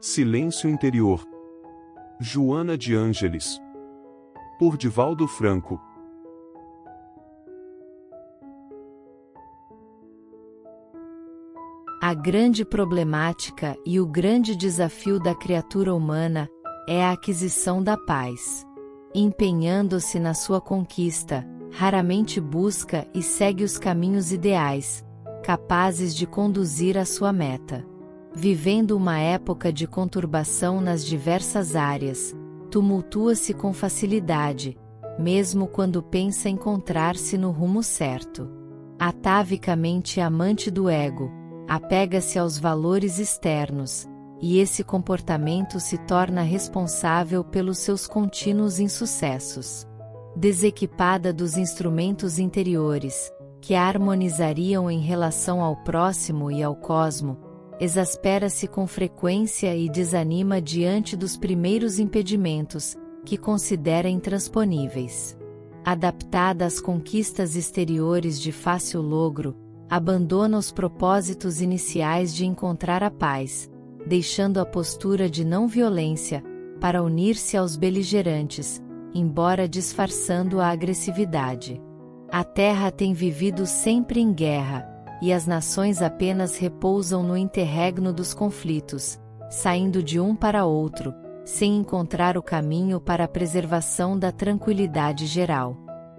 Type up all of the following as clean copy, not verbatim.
Silêncio Interior. Joana de Ângeles. Por Divaldo Franco. A grande problemática e o grande desafio da criatura humana é a aquisição da paz. Empenhando-se na sua conquista, raramente busca e segue os caminhos ideais, capazes de conduzir à sua meta. Vivendo uma época de conturbação nas diversas áreas, tumultua-se com facilidade, mesmo quando pensa encontrar-se no rumo certo. Atavicamente amante do ego, apega-se aos valores externos, e esse comportamento se torna responsável pelos seus contínuos insucessos. Desequipada dos instrumentos interiores, que a harmonizariam em relação ao próximo e ao cosmo, exaspera-se com frequência e desanima diante dos primeiros impedimentos, que considera intransponíveis. Adaptada às conquistas exteriores de fácil logro, abandona os propósitos iniciais de encontrar a paz, deixando a postura de não violência, para unir-se aos beligerantes, embora disfarçando a agressividade. A Terra tem vivido sempre em guerra, e as nações apenas repousam no interregno dos conflitos, saindo de um para outro, sem encontrar o caminho para a preservação da tranquilidade geral.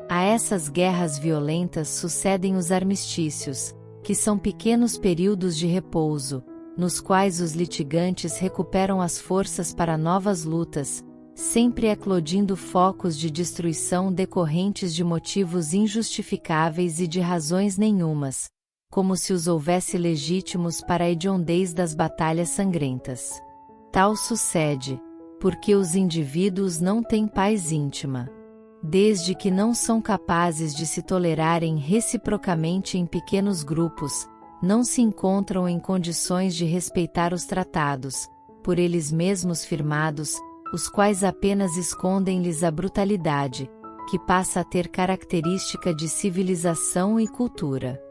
A essas guerras violentas sucedem os armistícios, que são pequenos períodos de repouso, nos quais os litigantes recuperam as forças para novas lutas, sempre eclodindo focos de destruição decorrentes de motivos injustificáveis e de razões nenhumas, como se os houvesse legítimos para a hediondez das batalhas sangrentas. Tal sucede, porque os indivíduos não têm paz íntima. Desde que não são capazes de se tolerarem reciprocamente em pequenos grupos, não se encontram em condições de respeitar os tratados, por eles mesmos firmados, os quais apenas escondem-lhes a brutalidade, que passa a ter característica de civilização e cultura.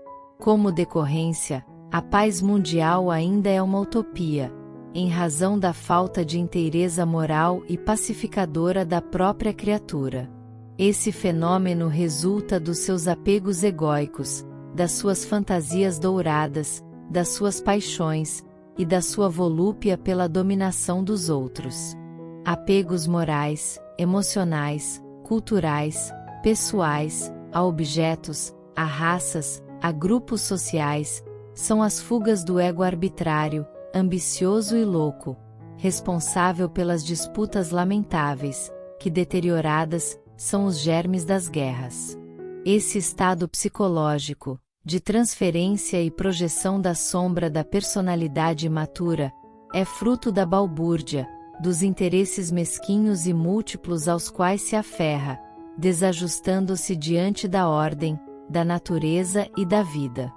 Como decorrência, a paz mundial ainda é uma utopia, em razão da falta de inteireza moral e pacificadora da própria criatura. Esse fenômeno resulta dos seus apegos egóicos, das suas fantasias douradas, das suas paixões, e da sua volúpia pela dominação dos outros. Apegos morais, emocionais, culturais, pessoais, a objetos, a raças, a grupos sociais, são as fugas do ego arbitrário, ambicioso e louco, responsável pelas disputas lamentáveis, que deterioradas, são os germes das guerras. Esse estado psicológico, de transferência e projeção da sombra da personalidade imatura, é fruto da balbúrdia, dos interesses mesquinhos e múltiplos aos quais se aferra, desajustando-se diante da ordem, da natureza e da vida.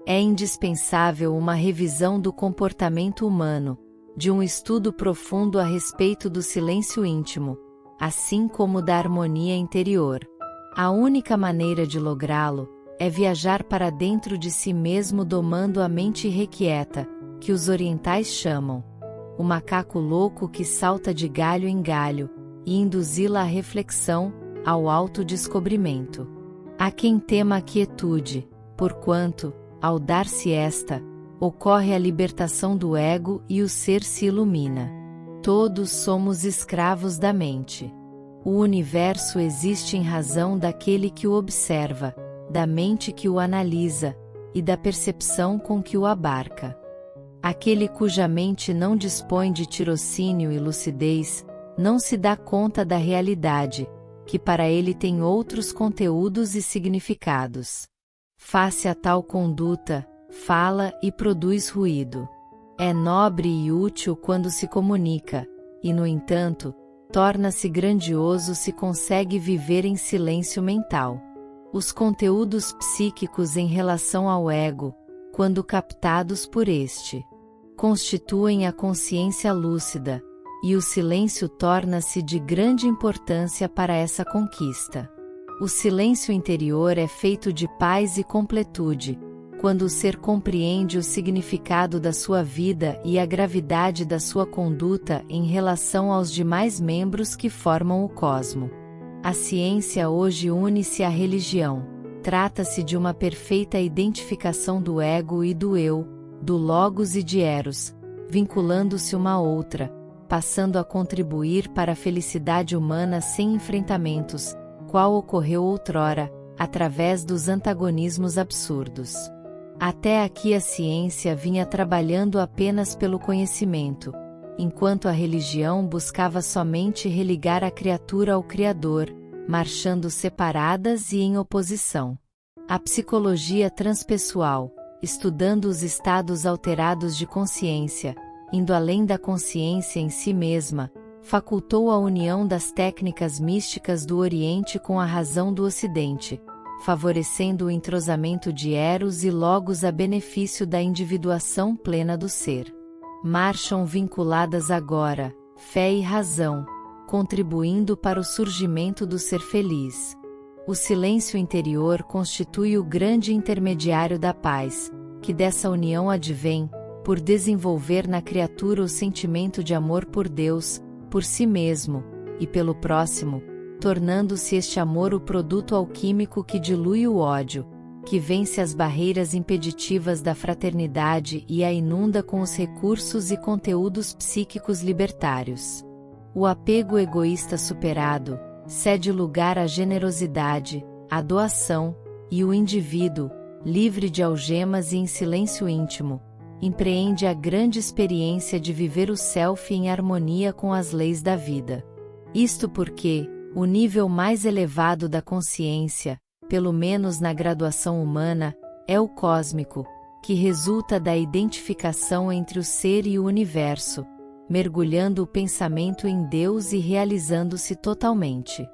É indispensável uma revisão do comportamento humano, de um estudo profundo a respeito do silêncio íntimo, assim como da harmonia interior. A única maneira de lográ-lo é viajar para dentro de si mesmo domando a mente irrequieta, que os orientais chamam o macaco louco que salta de galho em galho, e induzi-la à reflexão, ao autodescobrimento. Há quem tema a quietude, porquanto, ao dar-se esta, ocorre a libertação do ego e o ser se ilumina. Todos somos escravos da mente. O universo existe em razão daquele que o observa, da mente que o analisa, e da percepção com que o abarca. Aquele cuja mente não dispõe de tirocínio e lucidez, não se dá conta da realidade, que para ele tem outros conteúdos e significados. Face a tal conduta, fala e produz ruído. É nobre e útil quando se comunica, e no entanto, torna-se grandioso se consegue viver em silêncio mental. Os conteúdos psíquicos em relação ao ego, quando captados por este, constituem a consciência lúcida, e o silêncio torna-se de grande importância para essa conquista. O silêncio interior é feito de paz e completude, quando o ser compreende o significado da sua vida e a gravidade da sua conduta em relação aos demais membros que formam o cosmo. A ciência hoje une-se à religião. Trata-se de uma perfeita identificação do ego e do eu, do logos e de eros, vinculando-se uma à outra, passando a contribuir para a felicidade humana sem enfrentamentos, qual ocorreu outrora, através dos antagonismos absurdos. Até aqui a ciência vinha trabalhando apenas pelo conhecimento, enquanto a religião buscava somente religar a criatura ao Criador, marchando separadas e em oposição. A psicologia transpessoal, estudando os estados alterados de consciência, indo além da consciência em si mesma, facultou a união das técnicas místicas do Oriente com a razão do Ocidente, favorecendo o entrosamento de eros e logos a benefício da individuação plena do ser. Marcham vinculadas agora, fé e razão, contribuindo para o surgimento do ser feliz. O silêncio interior constitui o grande intermediário da paz, que dessa união advém, por desenvolver na criatura o sentimento de amor por Deus, por si mesmo, e pelo próximo, tornando-se este amor o produto alquímico que dilui o ódio, que vence as barreiras impeditivas da fraternidade e a inunda com os recursos e conteúdos psíquicos libertários. O apego egoísta superado, cede lugar à generosidade, à doação, e o indivíduo, livre de algemas e em silêncio íntimo, empreende a grande experiência de viver o self em harmonia com as leis da vida. Isto porque, o nível mais elevado da consciência, pelo menos na graduação humana, é o cósmico, que resulta da identificação entre o ser e o universo, mergulhando o pensamento em Deus e realizando-se totalmente.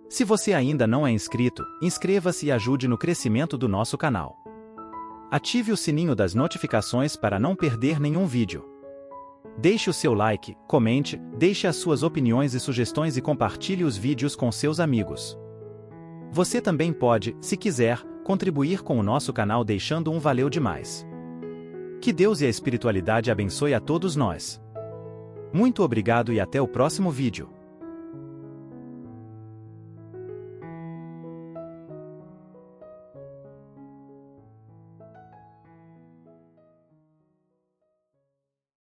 Se você ainda não é inscrito, inscreva-se e ajude no crescimento do nosso canal. Ative o sininho das notificações para não perder nenhum vídeo. Deixe o seu like, comente, deixe as suas opiniões e sugestões e compartilhe os vídeos com seus amigos. Você também pode, se quiser, contribuir com o nosso canal deixando um valeu demais. Que Deus e a espiritualidade abençoe a todos nós. Muito obrigado e até o próximo vídeo.